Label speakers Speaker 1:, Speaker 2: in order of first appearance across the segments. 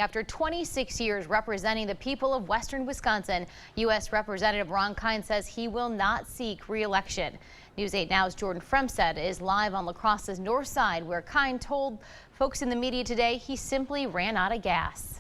Speaker 1: After 26 years representing the people of western Wisconsin, U.S. Representative Ron Kind says he will not seek re-election. News 8 Now's Jordan Fremstead is live on La-Crosse's north side, where Kind told folks in the media today he simply ran out of gas.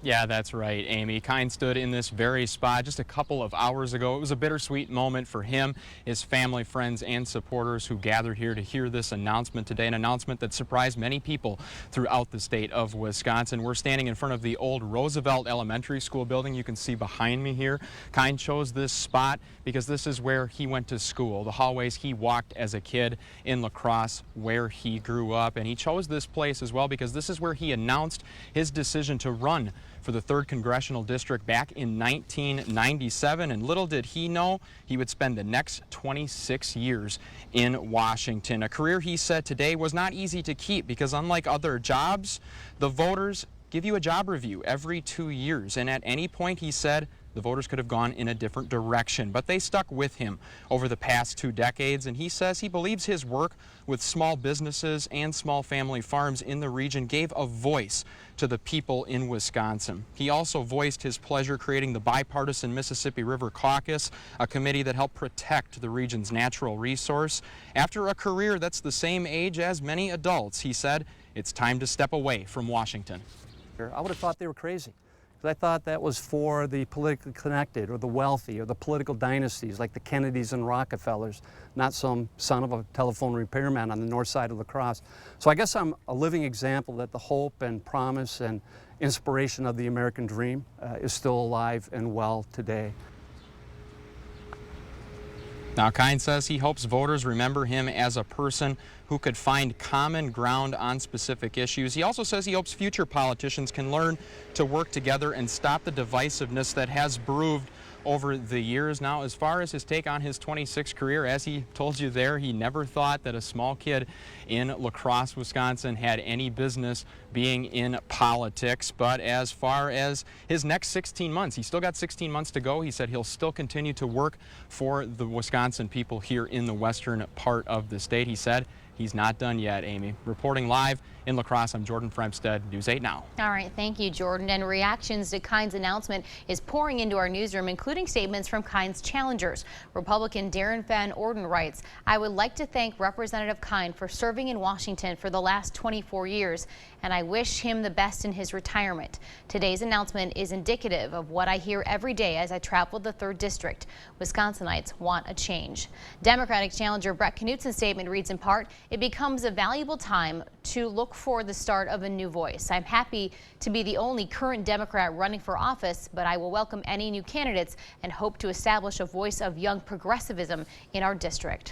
Speaker 2: Yeah, that's right, Amy. Kind stood in this very spot just a couple of hours ago. It was a bittersweet moment for him, his family, friends, and supporters who gathered here to hear this announcement today, an announcement that surprised many people throughout the state of Wisconsin. We're standing in front of the old Roosevelt Elementary School building you can see behind me here. Kind chose this spot because this is where he went to school, the hallways he walked as a kid in La-Crosse, where he grew up. And he chose this place as well because this is where he announced his decision to run for the 3rd Congressional District back in 1997, and little did he know he would spend the next 26 years in Washington. A career he said today was not easy to keep because unlike other jobs, the voters give you a job review every 2 years, and at any point he said the voters could have gone in a different direction, but they stuck with him over the past 2 decades, and he says he believes his work with small businesses and small family farms in the region gave a voice to the people in Wisconsin. He also voiced his pleasure creating the bipartisan Mississippi River Caucus, a committee that helped protect the region's natural resource. After a career that's the same age as many adults, he said it's time to step away from Washington.
Speaker 3: I would have thought they were crazy. I thought that was for the politically connected or the wealthy or the political dynasties like the Kennedys and Rockefellers, not some son of a telephone repairman on the north side of La-Crosse. So I guess I'm a living example that the hope and promise and inspiration of the American dream is still alive and well today.
Speaker 2: Now, Kind says he hopes voters remember him as a person who could find common ground on specific issues. He also says he hopes future politicians can learn to work together and stop the divisiveness that has brewed over the years. Now, as far as his take on his 26 career, as he told you there, he never thought that a small kid in La-Crosse, Wisconsin had any business being in politics. But as far as his next 16 months, he's still got 16 months to go. He said he'll still continue to work for the Wisconsin people here in the western part of the state. He said he's not done yet, Amy. Reporting live in La-Crosse, I'm Jordan Fremstead, News 8 Now.
Speaker 1: All right, thank you, Jordan. And reactions to Kind's announcement is pouring into our newsroom, including statements from Kind's challengers. Republican Darren Van Orden writes, "I would like to thank Representative Kind for serving in Washington for the last 24 years, and I wish him the best in his retirement. Today's announcement is indicative of what I hear every day as I travel the 3rd District. Wisconsinites want a change." Democratic challenger Brett Knutson's statement reads in part, "It becomes a valuable time to look for the start of a new voice. I'm happy to be the only current Democrat running for office, but I will welcome any new candidates and hope to establish a voice of young progressivism in our district."